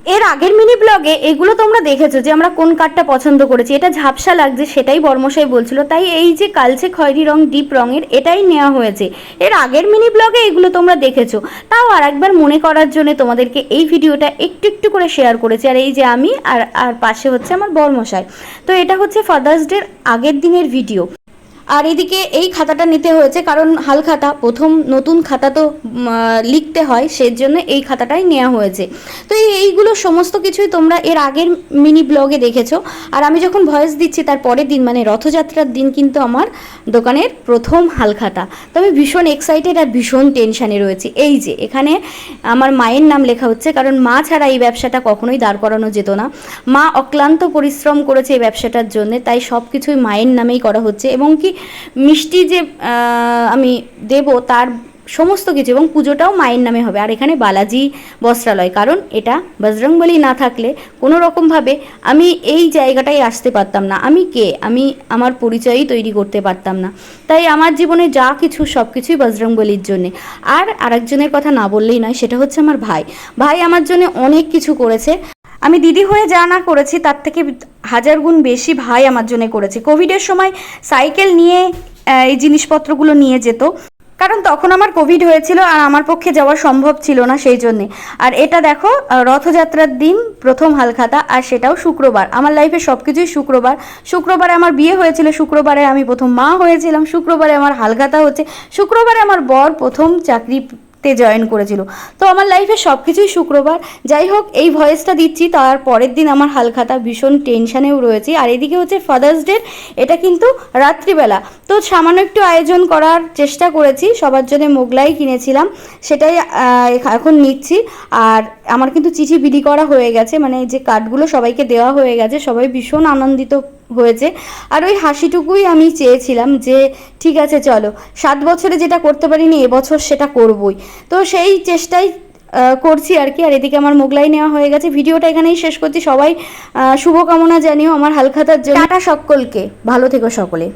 এর আগের মিনি ব্লগে এগুলো তোমরা দেখেছো যে আমরা কোন কাঠটা পছন্দ করেছি। এটা ঝাপসা লাগছে সেটাই বর্মশাই বলছিল, তাই এই যে কালচে খয়েরি রং ডিপ রঙের এটাই নেওয়া হয়েছে। এর আগের মিনি ব্লগে এগুলো তোমরা দেখেছো, তাও আর একবার মনে করার জন্য তোমাদেরকে এই ভিডিওটা একটু একটু করে শেয়ার করেছি। আর এই যে আমি আর আর পাশে হচ্ছে আমার বর্মশাই। তো এটা হচ্ছে ফাদার্স ডের আগের দিনের ভিডিও। আর এদিকে এই খাতাটা নিতে হয়েছে কারণ হাল খাতা, প্রথম নতুন খাতা তো লিখতে হয়, সেজন্য এই খাতাটাই নেওয়া হয়েছে। তো এইগুলো সমস্ত কিছুই তোমরা এর আগের মিনি ব্লগে দেখেছো। আর আমি যখন ভয়েস দিচ্ছি তার পরের দিন মানে রথযাত্রার দিন কিন্তু আমার দোকানের প্রথম হাল খাতা। তো আমি ভীষণ এক্সাইটেড আর ভীষণ টেনশানে রয়েছি। এই যে এখানে আমার মায়ের নাম লেখা হচ্ছে, কারণ মা ছাড়া এই ব্যবসাটা কখনোই দাঁড় করানো যেত না। মা অক্লান্ত পরিশ্রম করেছে এই ব্যবসাটার জন্য, তাই সব কিছুই মায়ের নামেই করা হচ্ছে। এবং কি মিষ্টি যে আমি দেব তার সমস্ত কিছু এবং পুজোটাও মায়ের নামে হবে। আর এখানে বালাজি বস্ত্রালয়, কারণ এটা বজরংবলী না থাকলে কোনো রকমভাবে আমি এই জায়গাটায় আসতে পারতাম না। আমি কে, আমি আমার পরিচয়ই তৈরি করতে পারতাম না। তাই আমার জীবনে যা কিছু সব কিছুই বজরংবলীর জন্যে। আর আরেকজনের কথা না বললেই নয়, সেটা হচ্ছে আমার ভাই। ভাই আমার জন্য অনেক কিছু করেছে। আমি দিদি হয়ে যা না করেছি তার থেকে হাজার গুণ বেশি ভাই আমার জন্য করেছে। কোভিডের সময় সাইকেল নিয়ে এই জিনিসপত্রগুলো নিয়ে যেত, কারণ তখন আমার কোভিড হয়েছিল আর আমার পক্ষে যাওয়া সম্ভব ছিল না সেই জন্যে। আর এটা দেখো রথযাত্রার দিন প্রথম হালখাতা, আর সেটাও শুক্রবার। আমার লাইফে সব কিছুই শুক্রবার। শুক্রবারে আমার বিয়ে হয়েছিল, শুক্রবারে আমি প্রথম মা হয়েছিলাম, শুক্রবারে আমার হালখাতা হচ্ছে, শুক্রবারে আমার বর প্রথম চাকরিতে জয়েন করেছিল। তো আমার লাইফে সব কিছুই শুক্রবার। যাই হোক, এই ভয়েসটা দিচ্ছি তার পরের দিন আমার হালখাতা, ভীষণ টেনশানেও রয়েছি। আর এদিকে হচ্ছে ফাদার্স ডে, এটা কিন্তু রাত্রিবেলা। তো সামান্য একটু আয়োজন করার চেষ্টা করেছি, সবার জন্য মোগলাই কিনেছিলাম, সেটাই এখন নিচ্ছি। আর আমার কিন্তু চিঠি বিলি করা হয়ে গেছে, মানে যে কার্ডগুলো সবাইকে দেওয়া হয়ে গেছে, সবাই ভীষণ আনন্দিত হয়েছে। আর ওই হাসিটুকুই আমি চেয়েছিলাম যে ঠিক আছে চলো, 7 বছরে যেটা করতে পারিনি এবছর সেটা করবই। তো সেই চেষ্টাই করছি আর কি। আর এদিকে আমার মোগলাই নেওয়া হয়ে গেছে। ভিডিওটা এখানেই শেষ করছি। সবাই শুভকামনা জানিও আমার হালখাতার জন্য। টাটা সকলকে, ভালো থেকো সকলে।